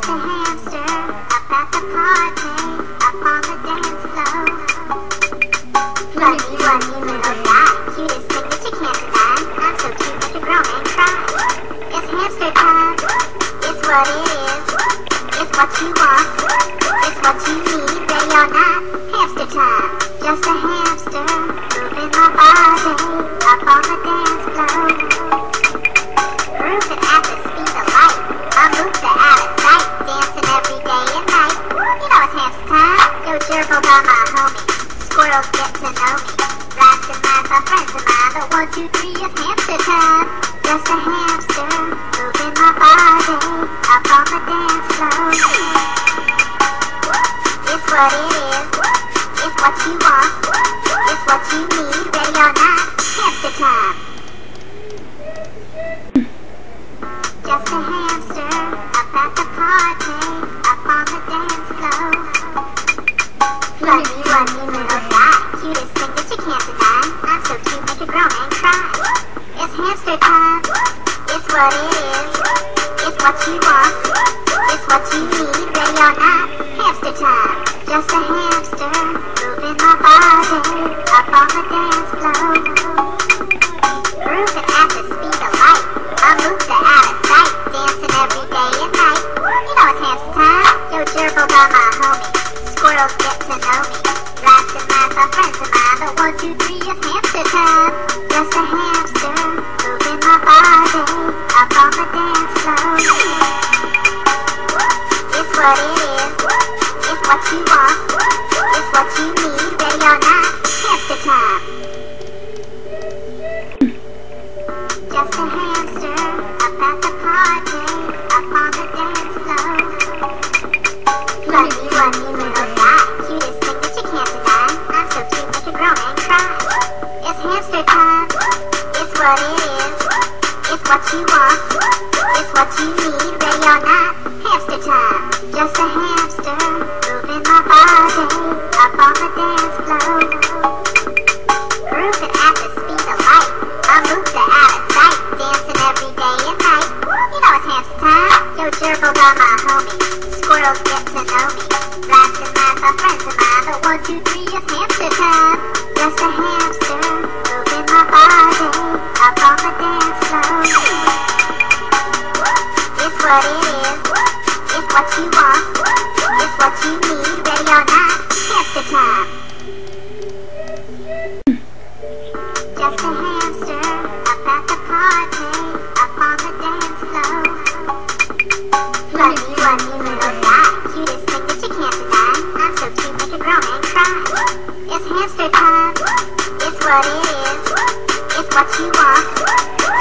Just a hamster up at the party, up on the dance floor. Funny, funny little guy, cutest thing that you can't deny. I'm so cute, make a grown man cry. It's hamster time, it's what it is. It's what you want, it's what you need. Ready or not, hamster time. Just a hamster, moving my body, up on the dance floor. Grooving at the speed of light, a move that out of sight. Dancing every day and night, you know it's hamster time. Yo, Gerbil by my homie, squirrels get to know me. Rats and mice are friends of mine, but 1, 2, 3 is hamster time. Just a hamster, moving my body, up on the dance floor. It's what it is, it's what you want, it's what you need. Ready or not, hamster time. Just a hamster, up at the party, up on the dance floor. Funny, funny little guy, cutest thing that you can't deny. I'm so cute, make a grown man cry. It's hamster time, it's what it is. It's what you want, it's what you need. Ready or not, hamster time. Just a hamster, moving my body, up on the dance floor. Grooving at the speed of light, a move that out of sight. Dancing every day and night, you know it's hamster time. Yo, Gerbil by my homie, squirrels get to know me. Rats and mice are friends of mine, but 1, 2, 3 is hamster time. Just a hamster, moving my body, up on the dance floor. It's what it is, it's what you want, it's what you need. Ready or not, hamster time. Just a hamster, up at the party, up on the dance floor. Funny, funny little guy, cutest thing that you can't deny. I'm so cute, make a grown man cry. It's hamster time, it's what it is. It's what you want, it's what you need. Ready or not, hamster time. Just a hamster, moving my body, up on the dance floor. Grooving at the speed of light, a move that out of sight. Dancing every day and night, you know it's hamster time. Yo, Gerbil by my homie, squirrels get to know me. Rats and mice are friends of mine, but 1, 2, 3 is hamster time. Just a hamster, moving my body, up on the dance floor. It's what it is, it's what you want, it's what you need. Ready or not, hamster time. Just a hamster, up at the party, up on the dance floor. Funny, funny little guy, cutest thing that you can't deny. I'm so cute, make a grown man cry. It's hamster time, it's what it is. It's what you want,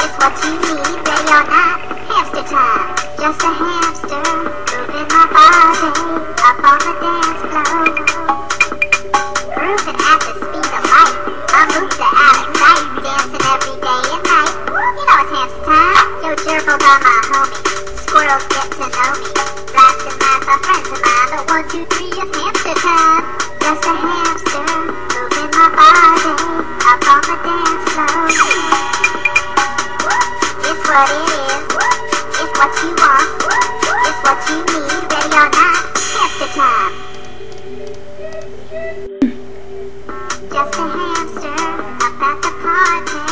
it's what you need. Ready or not, hamster time. Just a hamster, moving my body, up on the dance floor. Grooving at the speed of light, a move that out of sight. Dancing every day and night, you know it's hamster time. Yo, Gerbil by my homie, squirrels get to know me. Rats and mice are friends of mine, but 1, 2, 3 is hamster time. Just a hamster, moving my body, up on the dance floor. It's what it is, it's what you want, it's what you need. Ready or not, hamster time. Just a hamster, up at the party,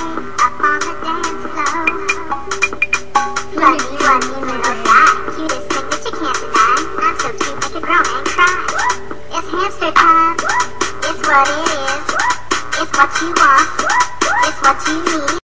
up on the dance floor. Funny, funny little guy, cutest thing that you can't deny. I'm so cute, make a grown man cry. It's hamster time, it's what it is. It's what you want, it's what you need.